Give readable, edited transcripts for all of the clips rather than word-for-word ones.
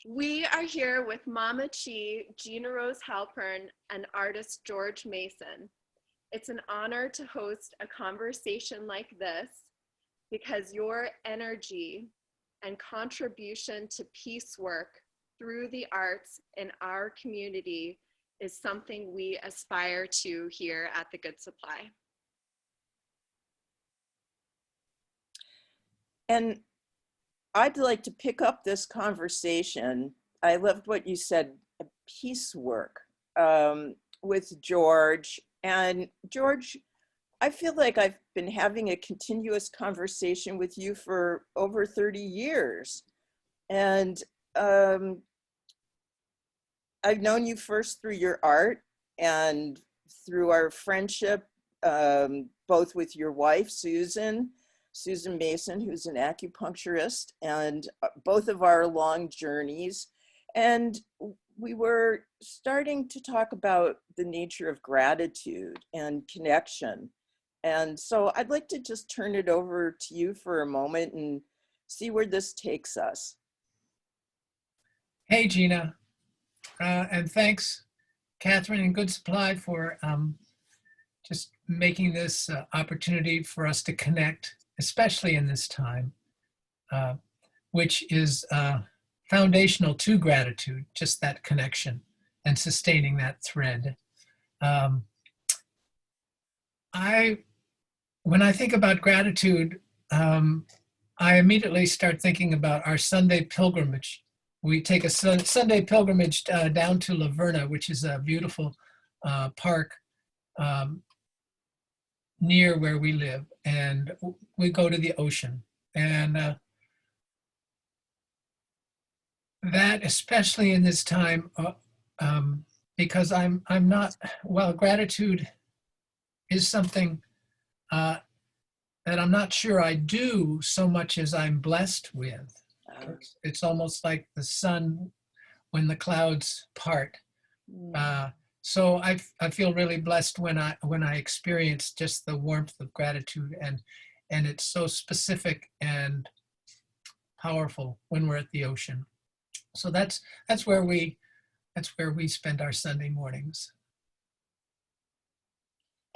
We are here with Mama Chi, Gina Rose Halpern, and artist George Mason. It's an honor to host a conversation like this because your energy and contribution to peace work through the arts in our community is something we aspire to here at the Good Supply. And I'd like to pick up this conversation. I loved what you said, piecework with George. And George, I feel like I've been having a continuous conversation with you for over 30 years. And I've known you first through your art and through our friendship, both with your wife, Susan Mason, who's an acupuncturist, and both of our long journeys. And we were starting to talk about the nature of gratitude and connection. And so I'd like to just turn it over to you for a moment and see where this takes us. Hey, Gina. And thanks, Catherine and Good Supply, for just making this opportunity for us to connect, especially in this time, which is foundational to gratitude, just that connection and sustaining that thread. When I think about gratitude, I immediately start thinking about our Sunday pilgrimage. We take a Sunday pilgrimage down to La Verna, which is a beautiful park near where we live, and we go to the ocean. And that, especially in this time, because I'm not, well, gratitude is something that I'm not sure I do so much as I'm blessed with. It's almost like the sun when the clouds part. So I feel really blessed when I experience just the warmth of gratitude, and it's so specific and powerful when we're at the ocean. So that's where we spend our Sunday mornings.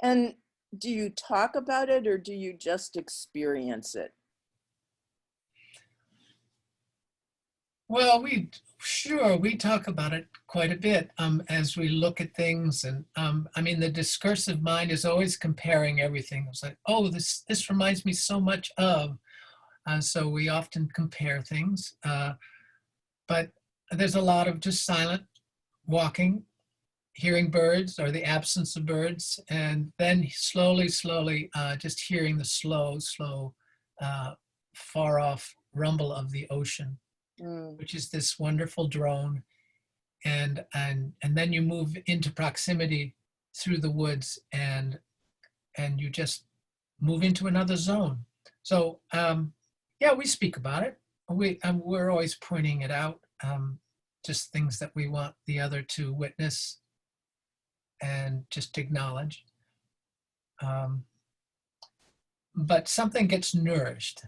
And do you talk about it, or do you just experience it? Well, we talk about it quite a bit as we look at things, and I mean, the discursive mind is always comparing everything. It's like, oh, this reminds me so much of, so we often compare things, but there's a lot of just silent walking, hearing birds or the absence of birds, and then slowly, just hearing the slow, far off rumble of the ocean. Which is this wonderful drone, and then you move into proximity through the woods, and you just move into another zone. So yeah, we speak about it. We're always pointing it out, just things that we want the other to witness and just acknowledge. But something gets nourished.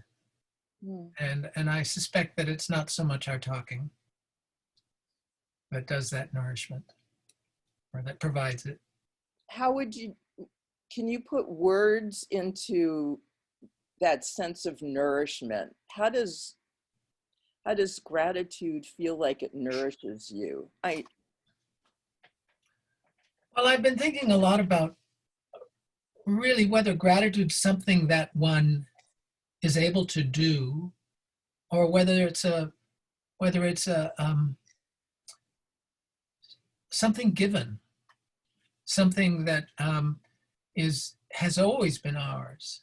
And I suspect that it's not so much our talking that does that nourishment, or that provides it. Can you put words into that sense of nourishment? How does gratitude feel like it nourishes you? Well, I've been thinking a lot about really whether gratitude's something that one is able to do, or whether it's something given, something that has always been ours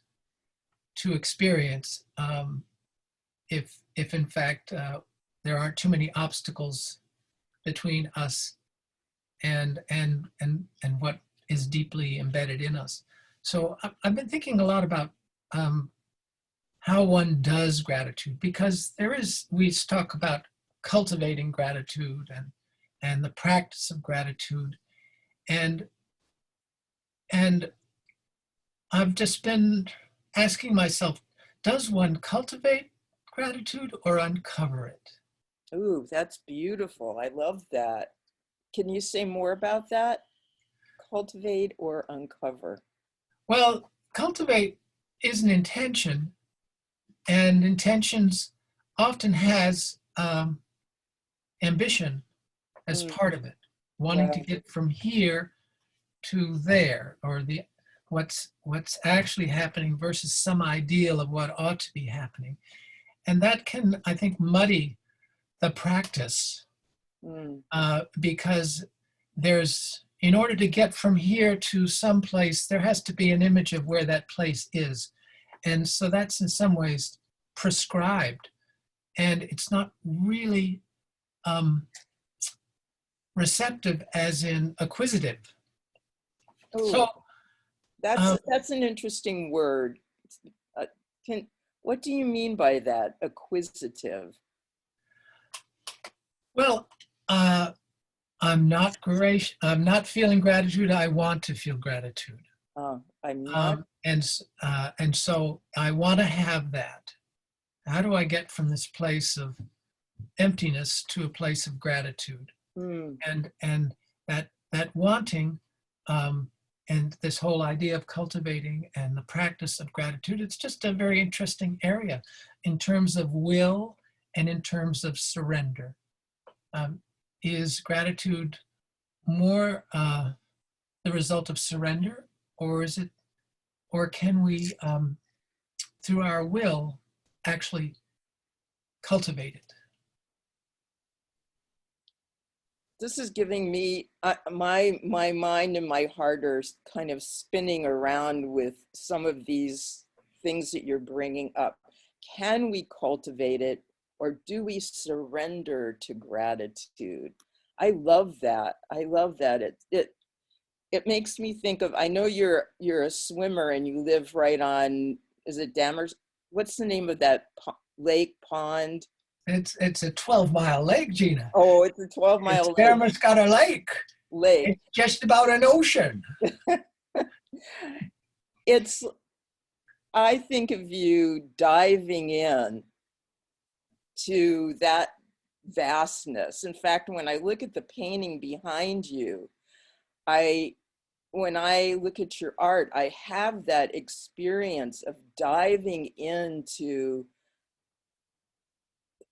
to experience, if in fact there aren't too many obstacles between us and what is deeply embedded in us. So I've been thinking a lot about how one does gratitude, because we talk about cultivating gratitude and the practice of gratitude, and I've just been asking myself, does one cultivate gratitude or uncover it? Ooh, that's beautiful. I love that. Can you say more about that? Cultivate or uncover? Well, cultivate is an intention, and intentions often has ambition as Mm, part of it, wanting to right. get from here to there, or what's actually happening versus some ideal of what ought to be happening. And that can, I think, muddy the practice Mm, because in order to get from here to some place, there has to be an image of where that place is. And so that's in some ways prescribed. And it's not really receptive as in acquisitive. oh, So that's an interesting word. Uh, can what do you mean by that? Acquisitive. well, uh, I'm not feeling gratitude. I want to feel gratitude. I'm not. And so I want to have that. How do I get from this place of emptiness to a place of gratitude? Mm, And that wanting and this whole idea of cultivating and the practice of gratitude, it's just a very interesting area in terms of will and in terms of surrender. Is gratitude more the result of surrender, or is it, or can we, through our will, actually cultivate it? this is giving me my mind and my heart are kind of spinning around with some of these things that you're bringing up. Can we cultivate it, or do we surrender to gratitude? I love that. I love that. It makes me think of, I know you're a swimmer and you live right on, is it Dammers? What's the name of that lake pond? It's a 12-mile lake, Gina. Oh, it's a It's 12-mile lake. Damascotta Lake. Lake. It's just about an ocean. It's, I think of you diving in to that vastness. In fact, when I look at the painting behind you, I when I look at your art, I have that experience of diving into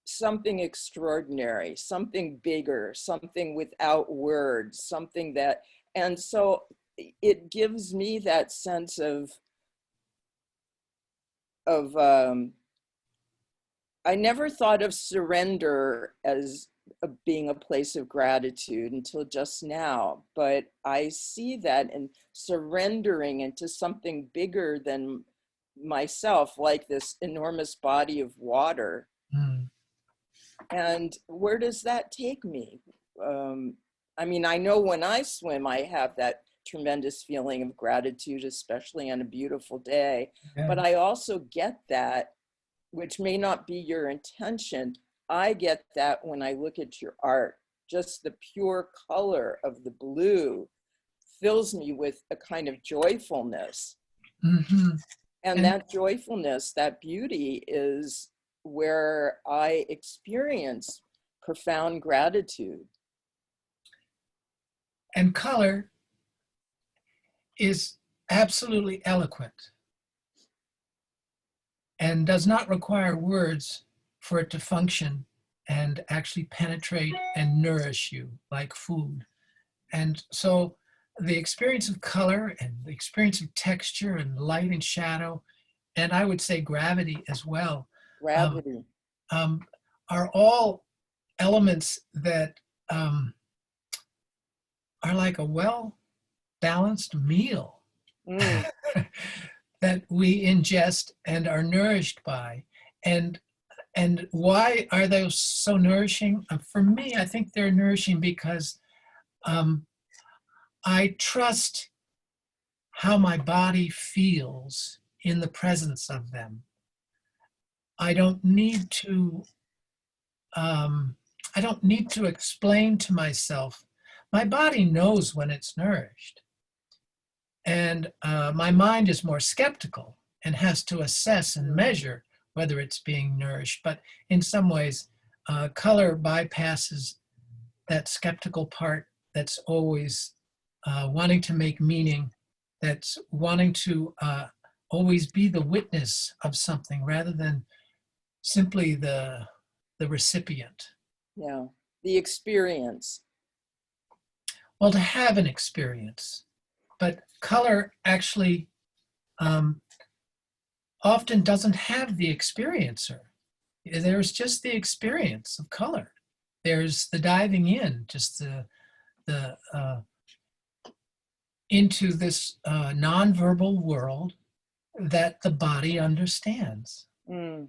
something extraordinary, something bigger, something without words, something that, and so it gives me that sense of I never thought of surrender as being a place of gratitude until just now, but I see that in surrendering into something bigger than myself, like this enormous body of water. Mm. And where does that take me? I mean, I know when I swim, I have that tremendous feeling of gratitude, especially on a beautiful day. Yeah. But I also get that, which may not be your intention. I get that when I look at your art. Just the pure color of the blue fills me with a kind of joyfulness. Mm-hmm. And And that joyfulness, that beauty is where I experience profound gratitude. and color is absolutely eloquent and does not require words for it to function and actually penetrate and nourish you like food. And so the experience of color and the experience of texture and light and shadow, and I would say gravity as well, um, Gravity. um, are all elements that are like a well balanced meal Mm, that we ingest and are nourished by. And why are they so nourishing? For me, I think they're nourishing because I trust how my body feels in the presence of them. I don't need to I don't need to explain to myself. My body knows when it's nourished. And my mind is more skeptical and has to assess and measure whether it's being nourished. But in some ways, color bypasses that skeptical part that's always wanting to make meaning, that's wanting to always be the witness of something rather than simply the recipient. Yeah. The experience. Well, to have an experience, but color actually often doesn't have the experiencer. There's just the experience of color. There's the diving in, just the into this nonverbal world that the body understands. Mm.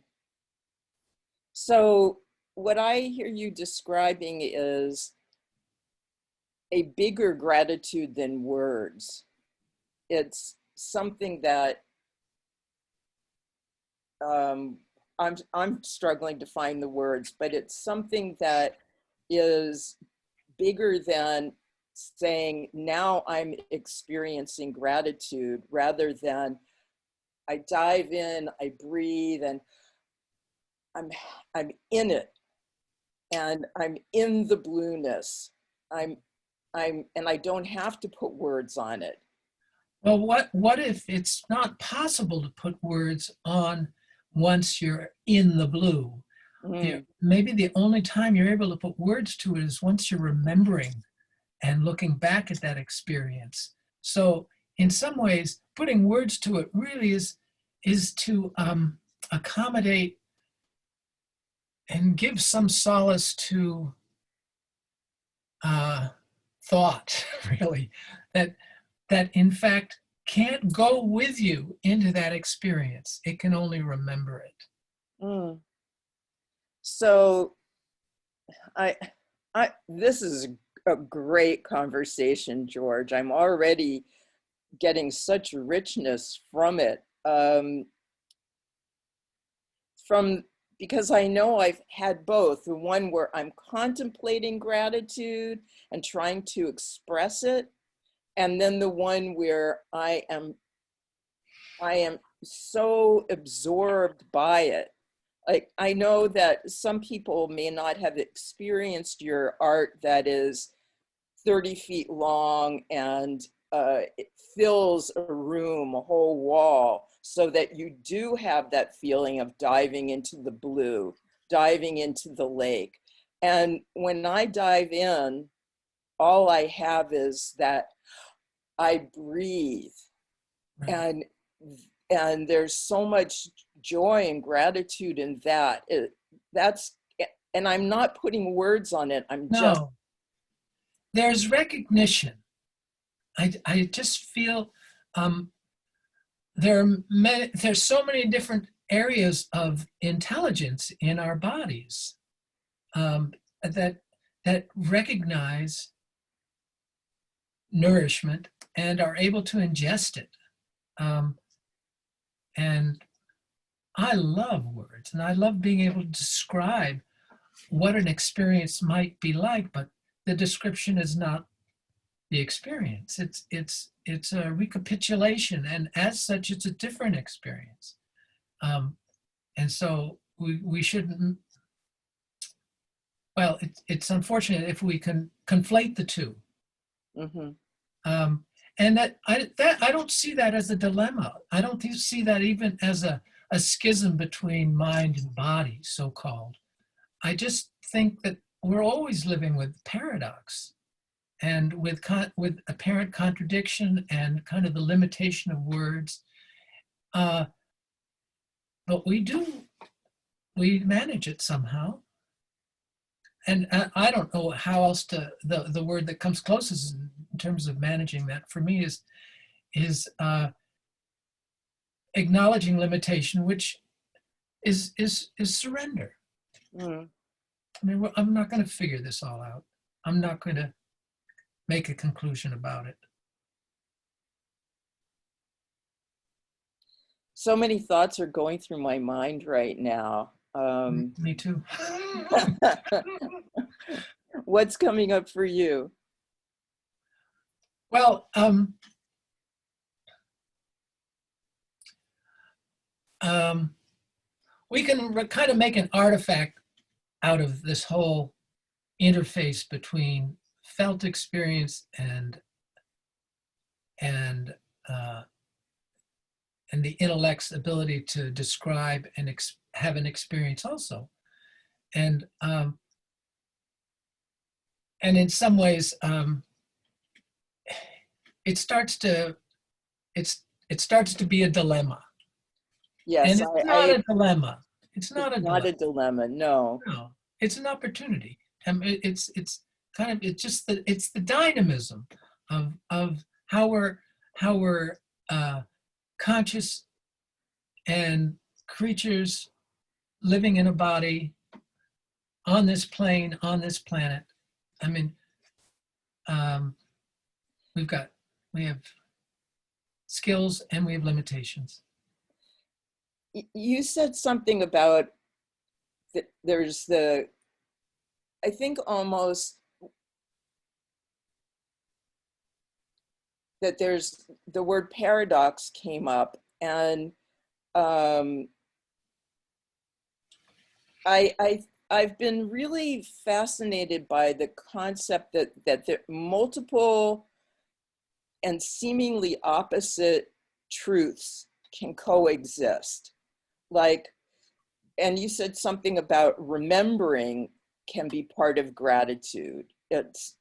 So what I hear you describing is a bigger gratitude than words. It's something that I'm struggling to find the words, but it's something that is bigger than saying, now I'm experiencing gratitude, rather than I dive in, I breathe, and I'm in it, and I'm in the blueness. And I don't have to put words on it. Well, what if it's not possible to put words on once you're in the blue? Mm, Maybe the only time you're able to put words to it is once you're remembering and looking back at that experience. So in some ways, putting words to it really is to accommodate and give some solace to thought, really, that in fact can't go with you into that experience. It can only remember it. mm. So this is a great conversation, George. I'm already getting such richness from it. Because I know I've had both, the one where I'm contemplating gratitude and trying to express it, and then the one where I am so absorbed by it. Like, I know that some people may not have experienced your art that is 30 feet long and it fills a room, a whole wall, so that you do have that feeling of diving into the blue, diving into the lake. And when I dive in, all I have is that I breathe, and there's so much joy and gratitude in that. And I'm not putting words on it. I'm just. No, there's recognition. I just feel there's so many different areas of intelligence in our bodies that recognize nourishment and are able to ingest it. And I love words, and I love being able to describe what an experience might be like, but the description is not the experience. It's a recapitulation, and as such, it's a different experience. And so we shouldn't. Well, it's unfortunate if we can conflate the two. Mm-hmm. And I don't see that as a dilemma. I don't see that even as a schism between mind and body, so-called. I just think that we're always living with paradox and with apparent contradiction and kind of the limitation of words. But we manage it somehow. And I don't know how else the word that comes closest in terms of managing that for me is acknowledging limitation, which is surrender. Mm. I mean, I'm not going to figure this all out. I'm not going to make a conclusion about it. So many thoughts are going through my mind right now. Me too. What's coming up for you? Well, we can kind of make an artifact out of this whole interface between felt experience and uh, and the intellect's ability to describe and have an experience also. And and in some ways, it starts to it starts to be a dilemma. Yes, And it's not a dilemma. It's it's not a not dilemma. a dilemma. No. No, it's an opportunity. It's kind of it's just it's the dynamism of how we're uh, conscious and creatures living in a body on this plane, on this planet. I mean, um, we've got we have skills and we have limitations. You said something about that there's the, I think almost that there's the word paradox came up, and um, I've been really fascinated by the concept that the multiple and seemingly opposite truths can coexist. Like, and you said something about remembering can be part of gratitude. It's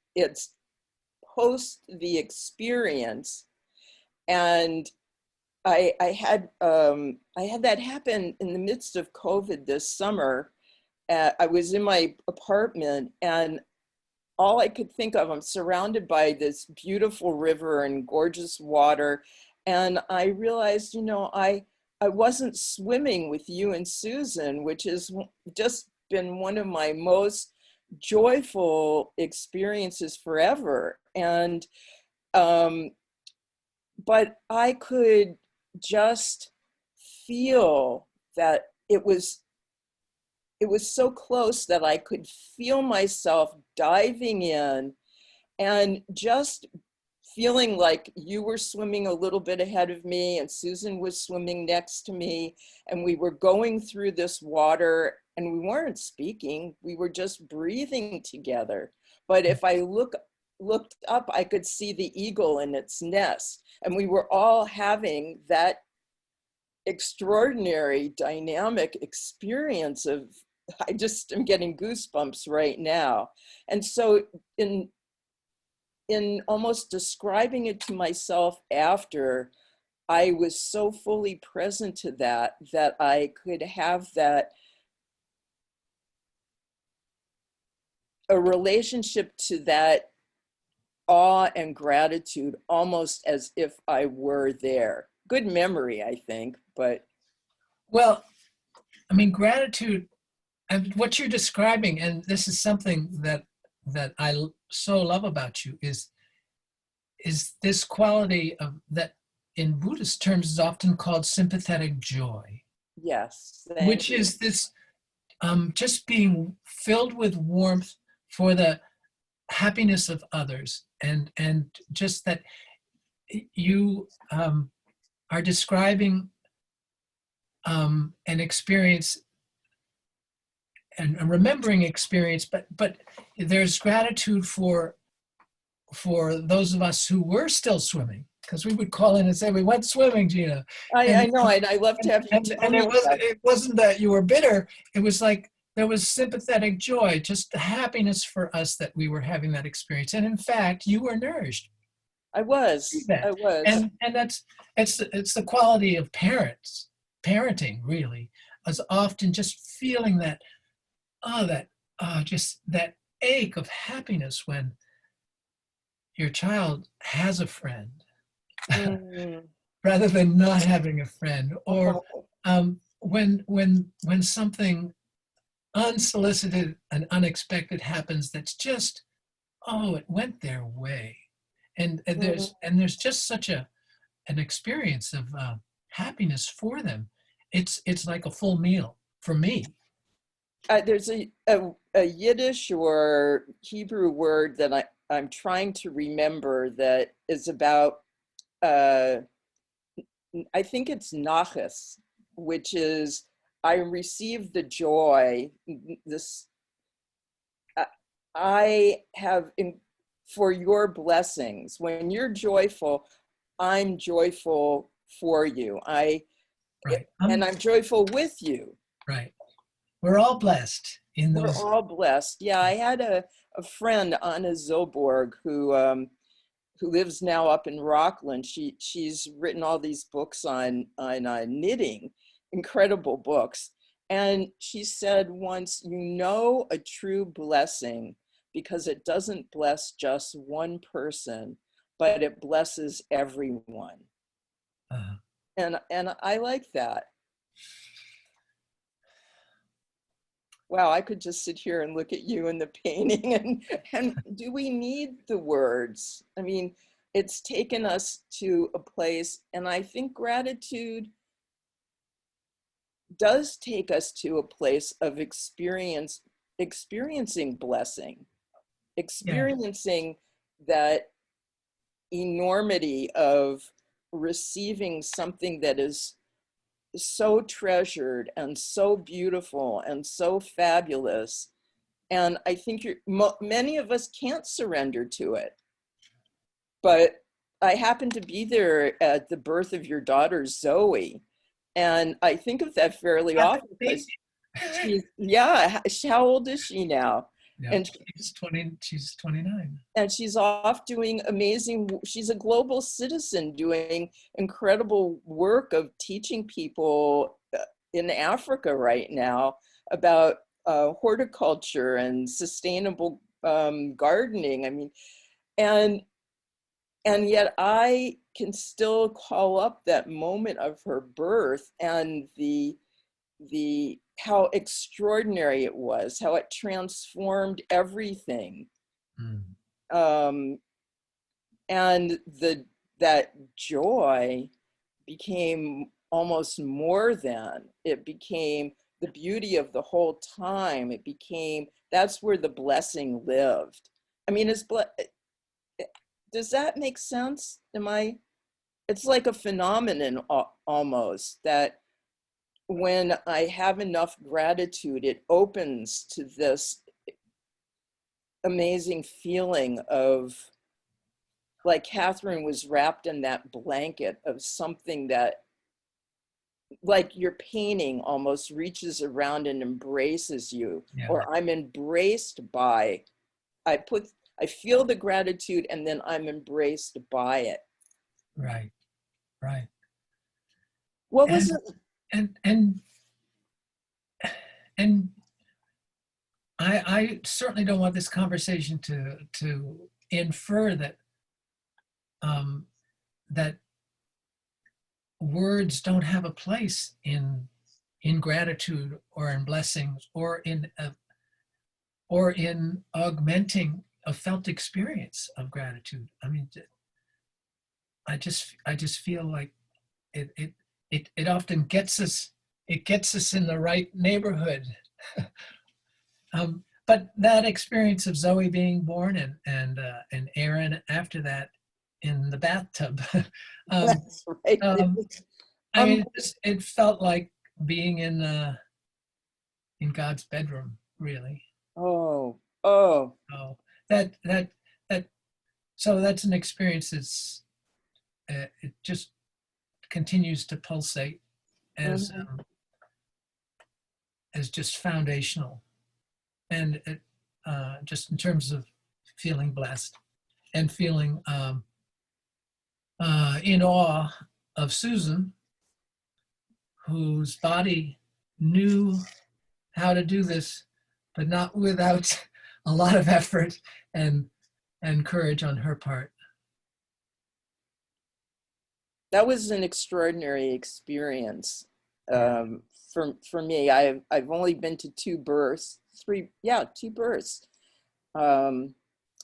post the experience, and I had that happen in the midst of COVID this summer. I was in my apartment, and all I could think of, I'm surrounded by this beautiful river and gorgeous water, and I realized, I wasn't swimming with you and Susan, which has just been one of my most joyful experiences forever. And but I could just feel that it was so close that I could feel myself diving in and just feeling like you were swimming a little bit ahead of me and Susan was swimming next to me, and we were going through this water, and we weren't speaking, we were just breathing together. But if I looked up, I could see the eagle in its nest, and we were all having that extraordinary dynamic experience of, I just am getting goosebumps right now. And so in almost describing it to myself after, I was so fully present to that I could have that a relationship to that awe and gratitude almost as if I were there. Good memory, I think, but Well, I mean, gratitude and what you're describing, and this is something that so love about you is this quality of that in Buddhist terms is often called sympathetic joy, yes, thank which you. is this just being filled with warmth for the happiness of others, and just that you are describing an experience and a remembering experience, but there's gratitude for those of us who were still swimming, because we would call in and say we went swimming, Gina, I and know, and I love to have you and tell me that. it wasn't that you were bitter. It was like there was sympathetic joy, just the happiness for us that we were having that experience, and in fact, you were nourished I through was, that, I was. and that's it's the quality of parenting really, is often just feeling that that just that ache of happiness when your child has a friend Mm. rather than not having a friend, or when something unsolicited and unexpected happens that's just, oh, it went their way, and Mm. there's just such an experience of happiness for them. It's like a full meal for me. There's a Yiddish or Hebrew word that I'm trying to remember that is about, uh, I think it's nachas, which is I receive the joy, this I have for your blessings. When you're joyful, I'm joyful for you. Right. And I'm joyful with you. Right. We're all blessed in We're those. all blessed. Yeah, I had a friend, Anna Zilborg, who lives now up in Rockland. She's written all these books on knitting, incredible books. And she said once, you know, a true blessing because it doesn't bless just one person, but it blesses everyone. Uh, And I like that. Wow, I could just sit here and look at you and the painting and do we need the words? I mean, it's taken us to a place, and I think gratitude does take us to a place of experiencing blessing, yeah. experiencing that enormity of receiving something that is so treasured and so beautiful and so fabulous. And I think many of us can't surrender to it. But I happened to be there at the birth of your daughter, Zoe. And I think of that fairly often because how old is she now? Yeah, And she's 20, she's 29. and she's off doing amazing, she's a global citizen doing incredible work of teaching people in Africa right now about horticulture and sustainable gardening. I mean, and yet I can still call up that moment of her birth and the how extraordinary it was, how it transformed everything. Mm. Um, and that joy became almost more than, it became the beauty of the whole time. It became, that's where the blessing lived. I mean, does that make sense? It's like a phenomenon almost, that when I have enough gratitude, it opens to this amazing feeling of, like Catherine was wrapped in that blanket of something that, like your painting almost reaches around and embraces you, Yeah. or I'm embraced by, I feel the gratitude and then I'm embraced by it. Right. Right. What was it? And I certainly don't want this conversation to infer that that words don't have a place in gratitude or in blessings or in augmenting a felt experience of gratitude. I mean, I just feel like it often gets us, it gets us in the right neighborhood. But that experience of Zoe being born and Aaron after that in the bathtub, That's right. I mean, it felt like being in God's bedroom, really. Oh, oh, Oh, that that that. So that's an experience that's it just continues to pulsate mhm. as just foundational, and it, just in terms of feeling blessed and feeling in awe of Susan, whose body knew how to do this, but not without a lot of effort and courage on her part. That was an extraordinary experience Yeah. for me. I've only been to two births, um,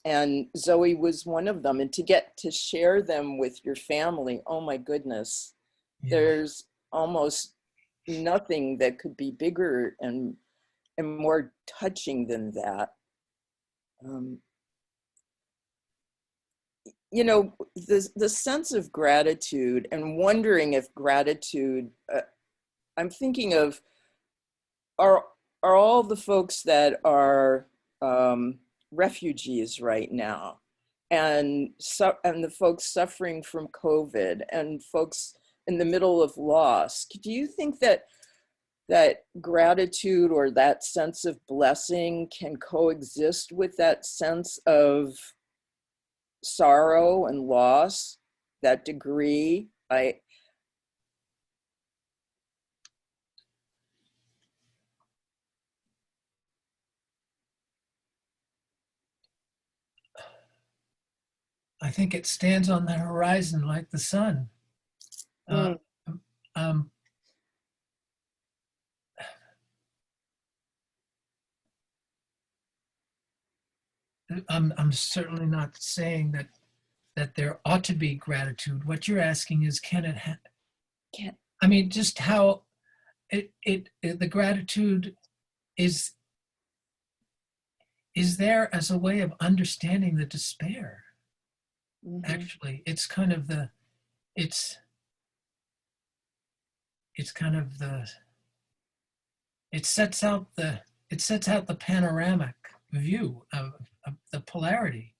and Zoe was one of them. And to get to share them with your family, oh my goodness, Yeah. there's almost nothing that could be bigger and more touching than that. Um, you know, the sense of gratitude and wondering if gratitude, I'm thinking of, are all the folks that are refugees right now, and and the folks suffering from COVID, and folks in the middle of loss. Do you think that gratitude or that sense of blessing can coexist with that sense of sorrow and loss, that degree? I think it stands on the horizon like the sun. Uh, Mm, um, I'm certainly not saying that there ought to be gratitude. What you're asking is, can it? can't, I mean, just how the gratitude is there as a way of understanding the despair. mhm. Actually, it's kind of the it's it's kind of the it sets out the panoramic view of the polarity.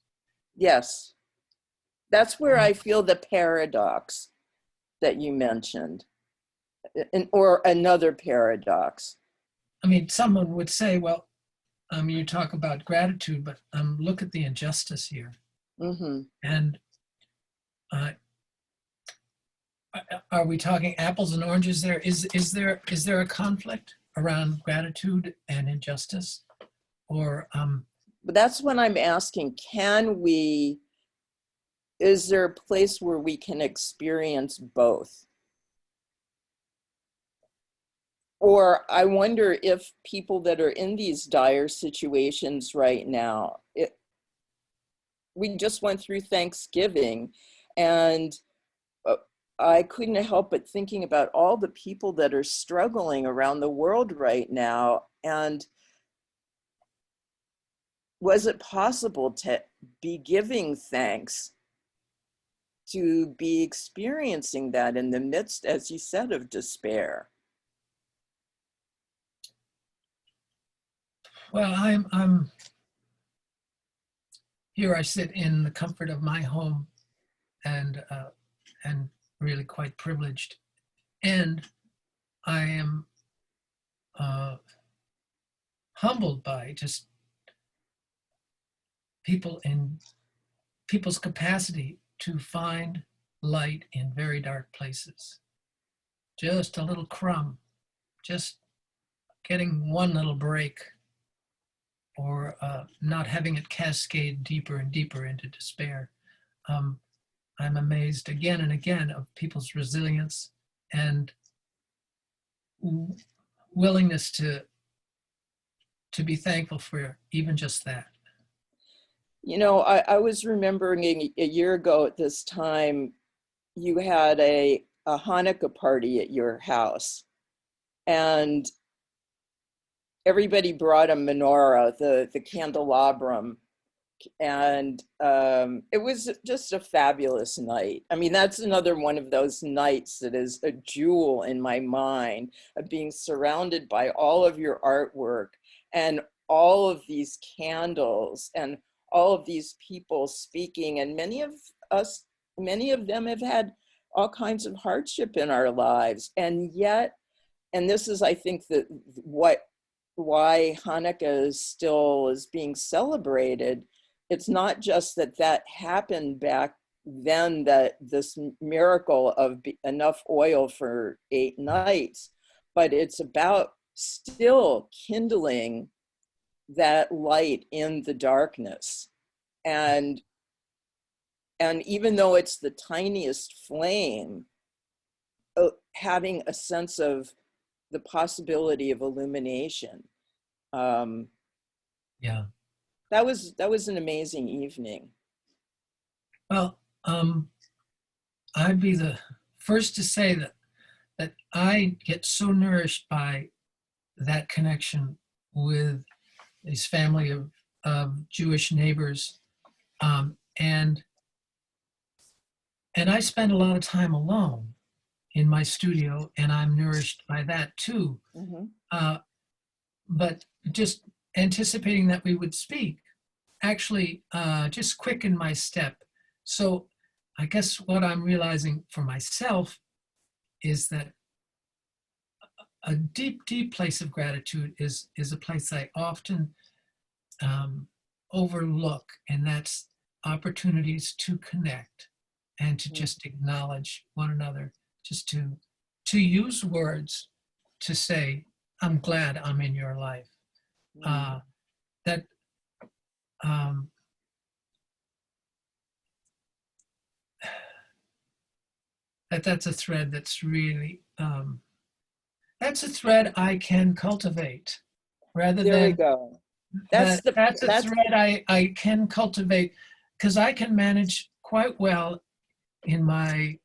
Yes, that's where Um, I feel the paradox that you mentioned, or another paradox. I mean, someone would say, well, you talk about gratitude, but look at the injustice here. Hmm. And uh, are we talking apples and oranges there? Is there a conflict around gratitude and injustice? Or But that's when I'm asking, is there a place where we can experience both? Or I wonder if people that are in these dire situations right now, we just went through Thanksgiving, and uh, I couldn't help but thinking about all the people that are struggling around the world right now. And was it possible to be giving thanks, to be experiencing that in the midst, as you said, of despair? well, I'm here. I sit in the comfort of my home, and really quite privileged. And I am uh, humbled by just people's capacity to find light in very dark places. Just a little crumb, just getting one little break, or not having it cascade deeper and deeper into despair. Um, I'm amazed again and again of people's resilience and willingness to be thankful for even just that. You know, I was remembering a year ago at this time, you had a Hanukkah party at your house, and everybody brought a menorah, the candelabrum, and it was just a fabulous night. I mean, that's another one of those nights that is a jewel in my mind, of being surrounded by all of your artwork and all of these candles and all of these people speaking. And many of them have had all kinds of hardship in our lives, and yet, and this is, I think, that why Hanukkah is being celebrated. It's not just that happened back then, that this miracle of enough oil for 8 nights, but it's about still kindling that light in the darkness. And even though it's the tiniest flame, having a sense of the possibility of illumination. Um, Yeah. that was an amazing evening. Well, I'd be the first to say that I get so nourished by that connection with this family of Jewish neighbors, and I spend a lot of time alone in my studio, and I'm nourished by that too. Mm-hmm. Uh, but just anticipating that we would speak, actually just quickened my step. So I guess what I'm realizing for myself is that a deep, deep place of gratitude is a place I often overlook, and that's opportunities to connect and to just acknowledge one another, just to use words to say, I'm glad I'm in your life. That um, that's a thread that's really that's a thread I can cultivate rather There we than go. that's a thread I can cultivate, because I can manage quite well in my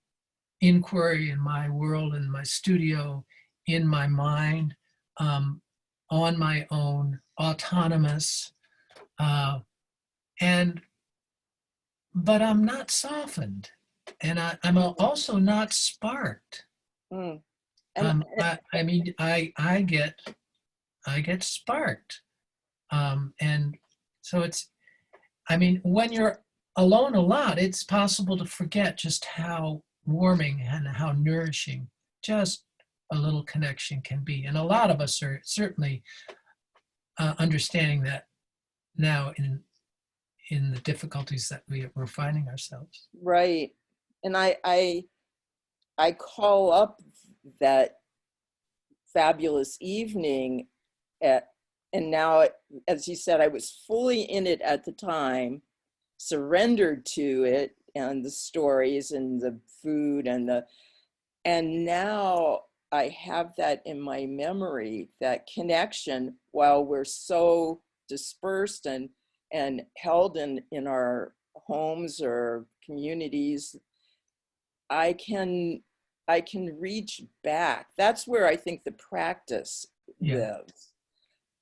inquiry, in my world, in my studio, in my mind, on my own, autonomous, and but I'm not softened, and I'm also not sparked. Mm. And I mean, I get sparked, and so it's. I mean, when you're alone a lot, it's possible to forget just how warming and how nourishing just a little connection can be. And a lot of us are certainly understanding that now in the difficulties that we're finding ourselves. right. And I call up that fabulous evening at, and now, as you said, I was fully in it at the time, surrendered to it and the stories and the food and now I have that in my memory, that connection, while we're so dispersed and held in our homes or communities. I can I can reach back. That's where I think the practice Yeah. lives.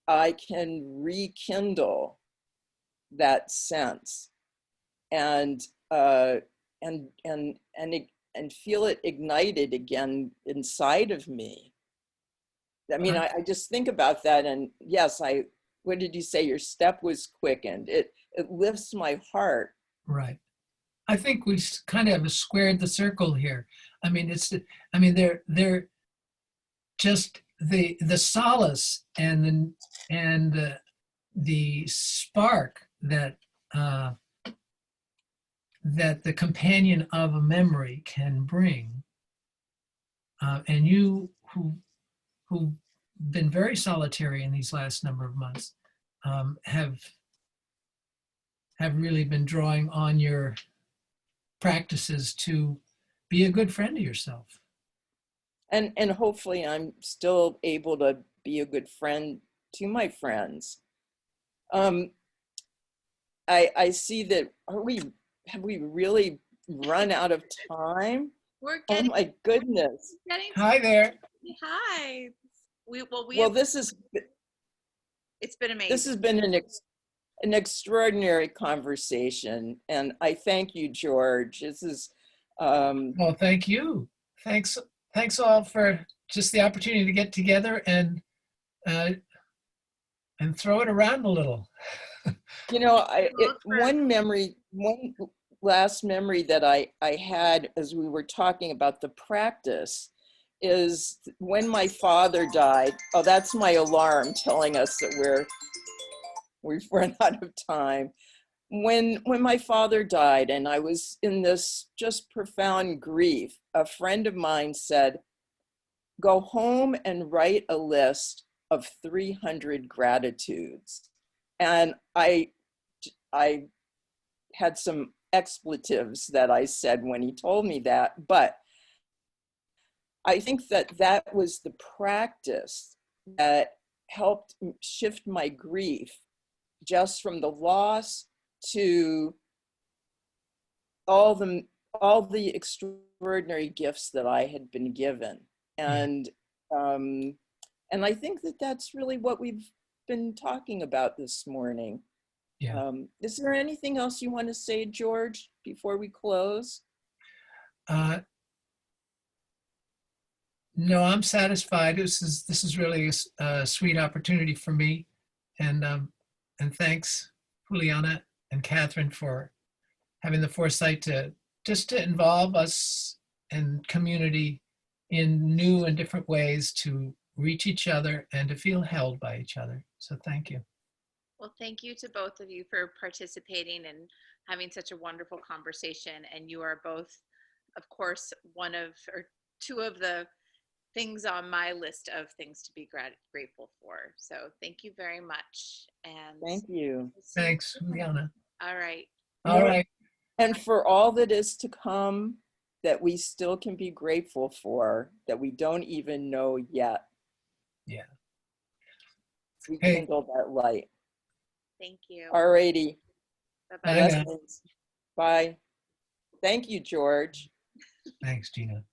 I can rekindle that sense and uh, and feel it ignited again inside of me. I mean, I just think about that, and yes, what did you say? Your step was quickened. It lifts my heart. Right. I think we kind of squared the circle here. I mean, I mean, they're just the solace and the spark that that the companion of a memory can bring. And you who've been very solitary in these last number of months have really been drawing on your practices to be a good friend to yourself. And hopefully I'm still able to be a good friend to my friends. I see that have we really run out of time? We're Oh getting, my goodness. getting Hi there. hi. We Well, have, it's been amazing. this has been an extraordinary conversation, and I thank you, George. This is Well, thank you. Thanks all for just the opportunity to get together uh, and throw it around a little. you know, one last memory that I had as we were talking about the practice is when my father died. Oh, that's my alarm telling us that we've run out of time. When my father died and I was in this just profound grief, a friend of mine said, go home and write a list of 300 gratitudes. And I had some expletives that I said when he told me that, but I think that was the practice that helped shift my grief just from the loss to all the extraordinary gifts that I had been given. And I think that's really what we've been talking about this morning. Yeah. Is there anything else you want to say, George, before we close? No, I'm satisfied. This is really a sweet opportunity for me, and thanks Juliana and Catherine for having the foresight to just to involve us and community in new and different ways to reach each other and to feel held by each other. So thank you. Well, thank you to both of you for participating and having such a wonderful conversation. And you are both, of course, one of or two of the things on my list of things to be grateful for. So thank you very much. And Thank you. we'll see you Thanks, soon. Juliana. All right. All right. And for all that is to come, that we still can be grateful for, that we don't even know yet. Yeah. We Hey. kindle that light. Thank you. All righty. Bye-bye. Bye now. Blessings. Bye. Thank you, George. Thanks, Gina.